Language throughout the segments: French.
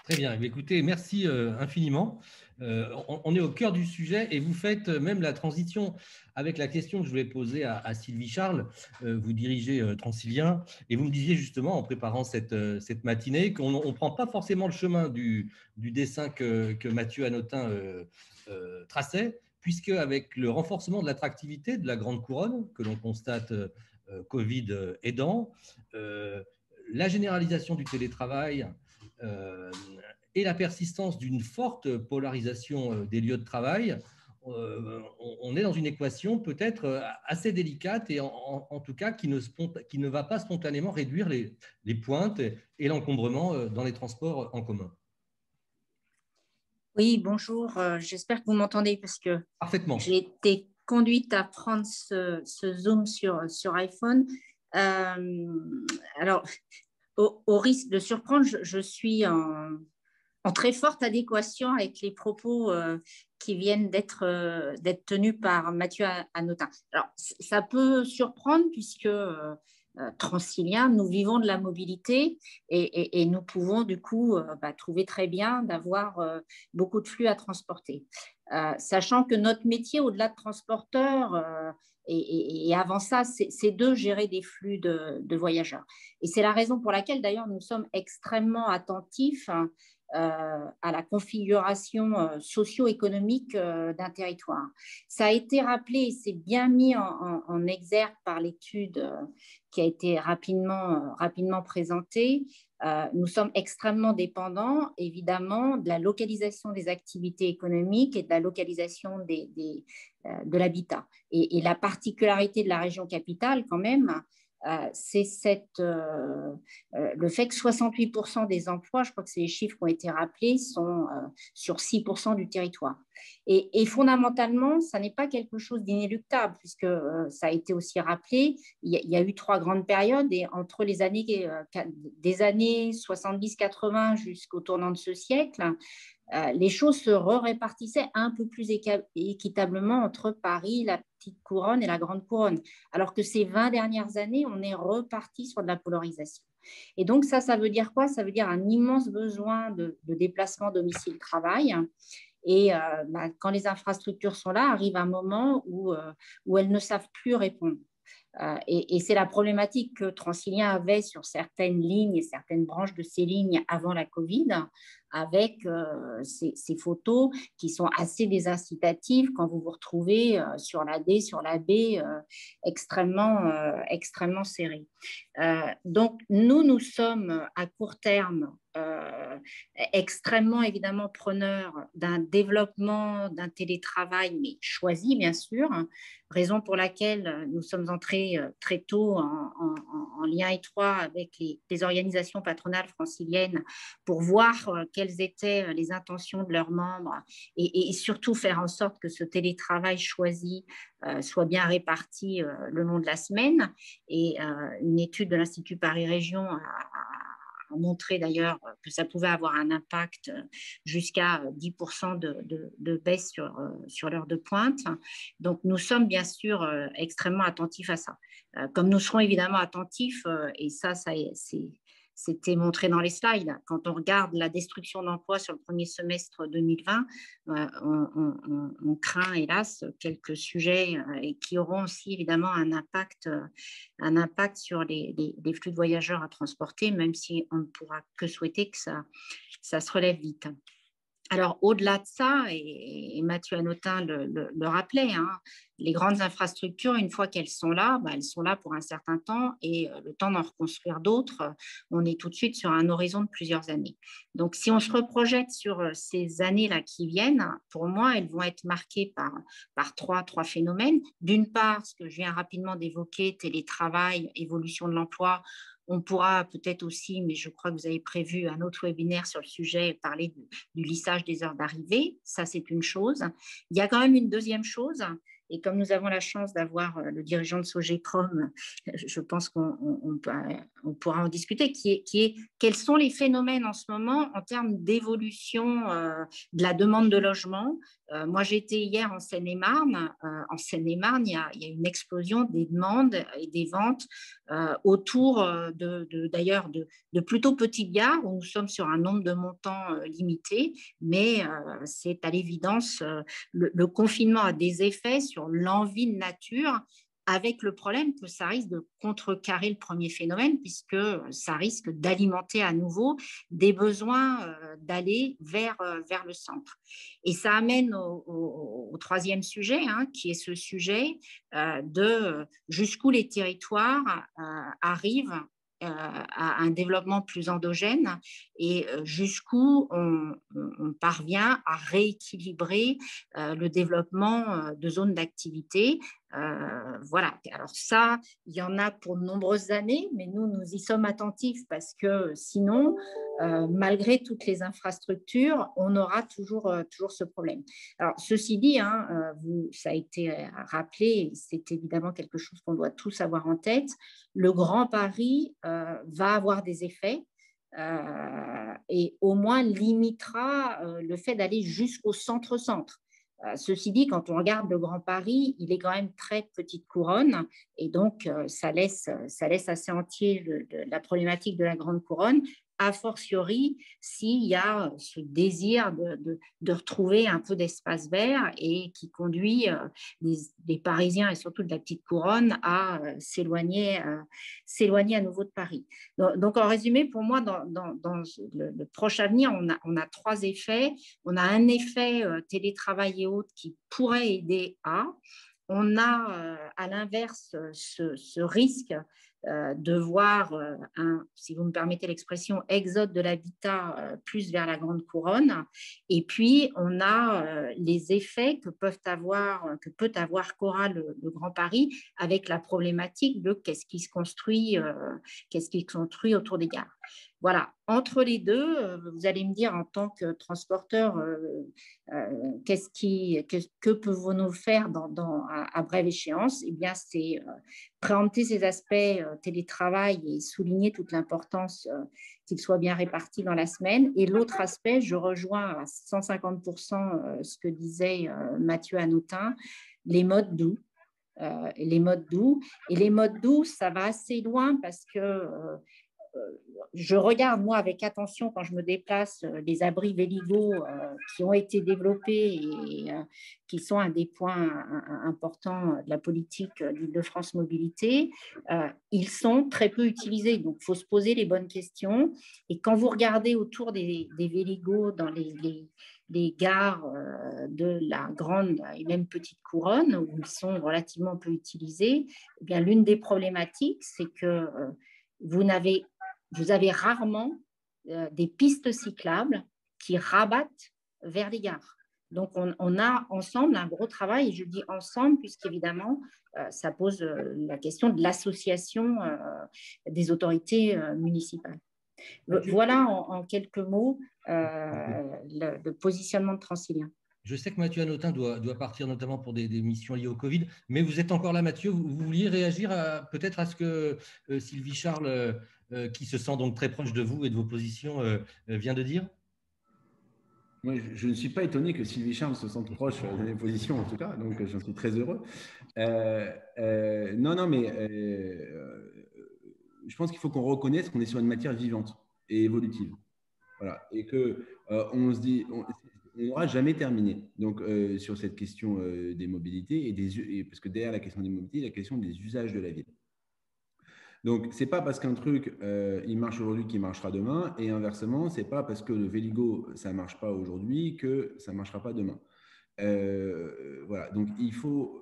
Très bien. Eh bien, écoutez, merci infiniment. On est au cœur du sujet et vous faites même la transition avec la question que je voulais poser à Sylvie Charles. Vous dirigez Transilien et vous me disiez justement en préparant cette matinée qu'on ne prend pas forcément le chemin du dessin que Mathieu Hanotin traçait, puisque avec le renforcement de l'attractivité de la Grande Couronne, que l'on constate Covid aidant, la généralisation du télétravail, euh, et la persistance d'une forte polarisation des lieux de travail, on est dans une équation peut-être assez délicate et en tout cas qui ne va pas spontanément réduire les pointes et l'encombrement dans les transports en commun. Oui, bonjour. J'espère que vous m'entendez parce que Parfaitement. j'ai été conduite à prendre ce Zoom sur iPhone. Alors, au risque de surprendre, je suis en très forte adéquation avec les propos qui viennent d'être tenus par Mathieu Hanotin. Alors, ça peut surprendre puisque Transilien, nous vivons de la mobilité et nous pouvons du coup trouver très bien d'avoir beaucoup de flux à transporter. Sachant que notre métier, au-delà de transporteur, et avant ça, c'est de gérer des flux de voyageurs. Et c'est la raison pour laquelle, d'ailleurs, nous sommes extrêmement attentifs à la configuration socio-économique d'un territoire. Ça a été rappelé et c'est bien mis en exergue par l'étude qui a été rapidement présentée. Nous sommes extrêmement dépendants, évidemment, de la localisation des activités économiques et de la localisation de l'habitat. Et la particularité de la région capitale, quand même, c'est le fait que 68% des emplois, je crois que c'est les chiffres qui ont été rappelés, sont sur 6% du territoire. Et fondamentalement, ça n'est pas quelque chose d'inéluctable, puisque ça a été aussi rappelé, il y a eu 3 grandes périodes, et entre des années 70-80 jusqu'au tournant de ce siècle, les choses se répartissaient un peu plus équitablement entre Paris, la petite couronne et la grande couronne. Alors que ces 20 dernières années, on est reparti sur de la polarisation. Et donc ça veut dire quoi? Ça veut dire un immense besoin de déplacement domicile-travail. Et quand les infrastructures sont là, arrive un moment où elles ne savent plus répondre. Et c'est la problématique que Transilien avait sur certaines lignes et certaines branches de ces lignes avant la Covid, avec ces photos qui sont assez désincitatives quand vous vous retrouvez sur la D, sur la B, extrêmement serrés. Donc, nous sommes à court terme extrêmement évidemment preneurs d'un développement d'un télétravail, mais choisi bien sûr, raison pour laquelle nous sommes entrés très tôt en lien étroit avec les organisations patronales franciliennes pour voir quelles étaient les intentions de leurs membres et surtout faire en sorte que ce télétravail choisi soit bien réparti le long de la semaine. Et une étude de l'Institut Paris Région a montré d'ailleurs que ça pouvait avoir un impact jusqu'à 10% de baisse sur l'heure de pointe. Donc, nous sommes bien sûr extrêmement attentifs à ça. Comme nous serons évidemment attentifs, et c'était montré dans les slides, quand on regarde la destruction d'emplois sur le premier semestre 2020, on craint hélas quelques sujets et qui auront aussi évidemment un impact sur les flux de voyageurs à transporter, même si on ne pourra que souhaiter que ça se relève vite. Alors, au-delà de ça, et Mathieu Hanotin le rappelait, hein, les grandes infrastructures, une fois qu'elles sont là, elles sont là pour un certain temps et le temps d'en reconstruire d'autres, on est tout de suite sur un horizon de plusieurs années. Donc, si on se reprojette sur ces années-là qui viennent, pour moi, elles vont être marquées par trois phénomènes. D'une part, ce que je viens rapidement d'évoquer, télétravail, évolution de l'emploi. On pourra peut-être aussi, mais je crois que vous avez prévu un autre webinaire sur le sujet, parler du lissage des heures d'arrivée. Ça, c'est une chose. Il y a quand même une deuxième chose Et comme nous avons la chance d'avoir le dirigeant de Sogecrom, je pense qu'on pourra en discuter, quels sont les phénomènes en ce moment en termes d'évolution de la demande de logement. Moi, j'étais hier en Seine-et-Marne. En Seine-et-Marne, il y a une explosion des demandes et des ventes autour d'ailleurs de plutôt petites gares où nous sommes sur un nombre de montants limité, mais c'est à l'évidence le confinement a des effets sur l'envie de nature, avec le problème que ça risque de contrecarrer le premier phénomène, puisque ça risque d'alimenter à nouveau des besoins d'aller vers le centre. Et ça amène au troisième sujet, hein, qui est ce sujet de jusqu'où les territoires arrivent à un développement plus endogène et jusqu'où on parvient à rééquilibrer le développement de zones d'activité. Voilà. Alors ça, il y en a pour de nombreuses années, mais nous y sommes attentifs parce que sinon, malgré toutes les infrastructures, on aura toujours ce problème. Alors, ceci dit, hein, ça a été rappelé, c'est évidemment quelque chose qu'on doit tous avoir en tête. Le Grand Paris va avoir des effets et au moins limitera le fait d'aller jusqu'au centre-centre. Ceci dit, quand on regarde le Grand Paris, il est quand même très petite couronne et donc ça laisse assez entier la problématique de la grande couronne, a fortiori s'il y a ce désir de retrouver un peu d'espace vert et qui conduit les Parisiens et surtout de la petite couronne à s'éloigner à nouveau de Paris. Donc, en résumé, pour moi, dans le proche avenir, on a trois effets. On a un effet télétravail et autres qui pourrait aider à. On a à l'inverse ce risque de voir si vous me permettez l'expression, exode de l'habitat plus vers la grande couronne. Et puis, on a les effets que peut avoir qu'aura le Grand Paris avec la problématique de qu'est-ce qui se construit autour des gares. Voilà, entre les deux, vous allez me dire en tant que transporteur, que pouvons-nous faire à brève échéance? Eh bien, c'est préempter ces aspects télétravail et souligner toute l'importance qu'il soit bien réparti dans la semaine. Et l'autre aspect, je rejoins à 150% ce que disait Mathieu Hanotin, les modes doux. Les modes doux. Et les modes doux, ça va assez loin parce que je regarde, moi, avec attention, quand je me déplace, les abris Véligo qui ont été développés et qui sont un des points importants de la politique d'Île-de-France Mobilité. Ils sont très peu utilisés, donc il faut se poser les bonnes questions. Et quand vous regardez autour des Véligo dans les gares de la grande et même petite couronne, où ils sont relativement peu utilisés, eh bien, l'une des problématiques, c'est que vous avez rarement des pistes cyclables qui rabattent vers les gares. Donc, on a ensemble un gros travail, et je dis ensemble, puisqu'évidemment, ça pose la question de l'association des autorités municipales. Voilà en quelques mots le positionnement de Transilien. Je sais que Mathieu Hanotin doit partir notamment pour des missions liées au Covid, mais vous êtes encore là, Mathieu. Vous vouliez réagir peut-être à ce que Sylvie Charles, qui se sent donc très proche de vous et de vos positions, vient de dire? Moi, je ne suis pas étonné que Sylvie Charles se sente proche de mes positions, en tout cas, donc j'en suis très heureux. Non, mais je pense qu'il faut qu'on reconnaisse qu'on est sur une matière vivante et évolutive. Voilà. Et qu'on se dit, on n'aura jamais terminé donc, sur cette question des mobilités, parce que derrière la question des mobilités, il y a la question des usages de la ville. Donc, ce n'est pas parce qu'un truc, il marche aujourd'hui qu'il marchera demain, et inversement, ce n'est pas parce que le Véligo, ça ne marche pas aujourd'hui que ça ne marchera pas demain. Voilà, donc il faut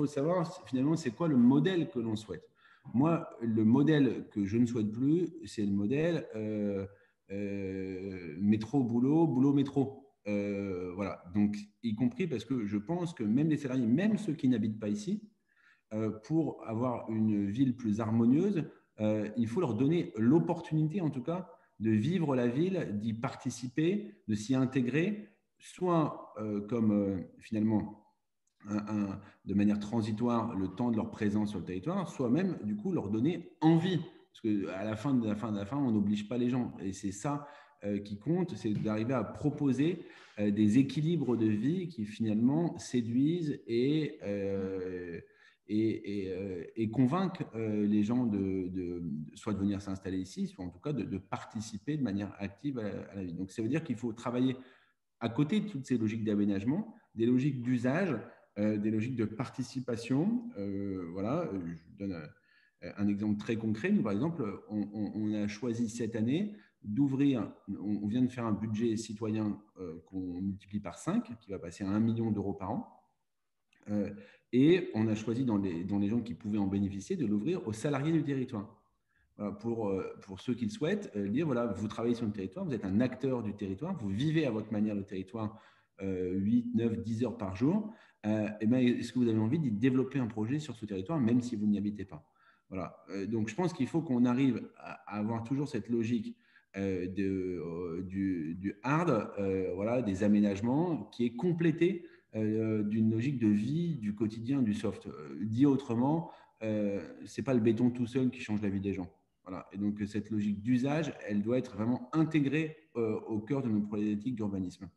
savoir finalement c'est quoi le modèle que l'on souhaite. Moi, le modèle que je ne souhaite plus, c'est le modèle métro, boulot, boulot, métro. Voilà, donc y compris parce que je pense que même les salariés, même ceux qui n'habitent pas ici, pour avoir une ville plus harmonieuse, il faut leur donner l'opportunité, en tout cas, de vivre la ville, d'y participer, de s'y intégrer, soit comme finalement de manière transitoire le temps de leur présence sur le territoire, soit même du coup leur donner envie. Parce qu'à la fin de la fin, on n'oblige pas les gens. Et c'est ça qui compte, c'est d'arriver à proposer des équilibres de vie qui finalement séduisent et convaincre les gens soit de venir s'installer ici, soit en tout cas de participer de manière active à la vie. Donc ça veut dire qu'il faut travailler à côté de toutes ces logiques d'aménagement, des logiques d'usage, des logiques de participation. Voilà, je vous donne un exemple très concret. Nous, par exemple, on a choisi cette année d'ouvrir, on vient de faire un budget citoyen qu'on multiplie par 5, qui va passer à 1 million d'euros par an. Et on a choisi dans les gens qui pouvaient en bénéficier de l'ouvrir aux salariés du territoire. Pour ceux qui le souhaitent, dire voilà, vous travaillez sur le territoire, vous êtes un acteur du territoire, vous vivez à votre manière le territoire 8, 9, 10 heures par jour. Et ben, est-ce que vous avez envie d'y développer un projet sur ce territoire, même si vous n'y habitez pas? Voilà. Donc, je pense qu'il faut qu'on arrive à avoir toujours cette logique du hard, voilà, des aménagements, qui est complétée d'une logique de vie du quotidien, du soft. Dit autrement, ce n'est pas le béton tout seul qui change la vie des gens. Voilà. Et donc, cette logique d'usage, elle doit être vraiment intégrée au cœur de nos problématiques d'urbanisme.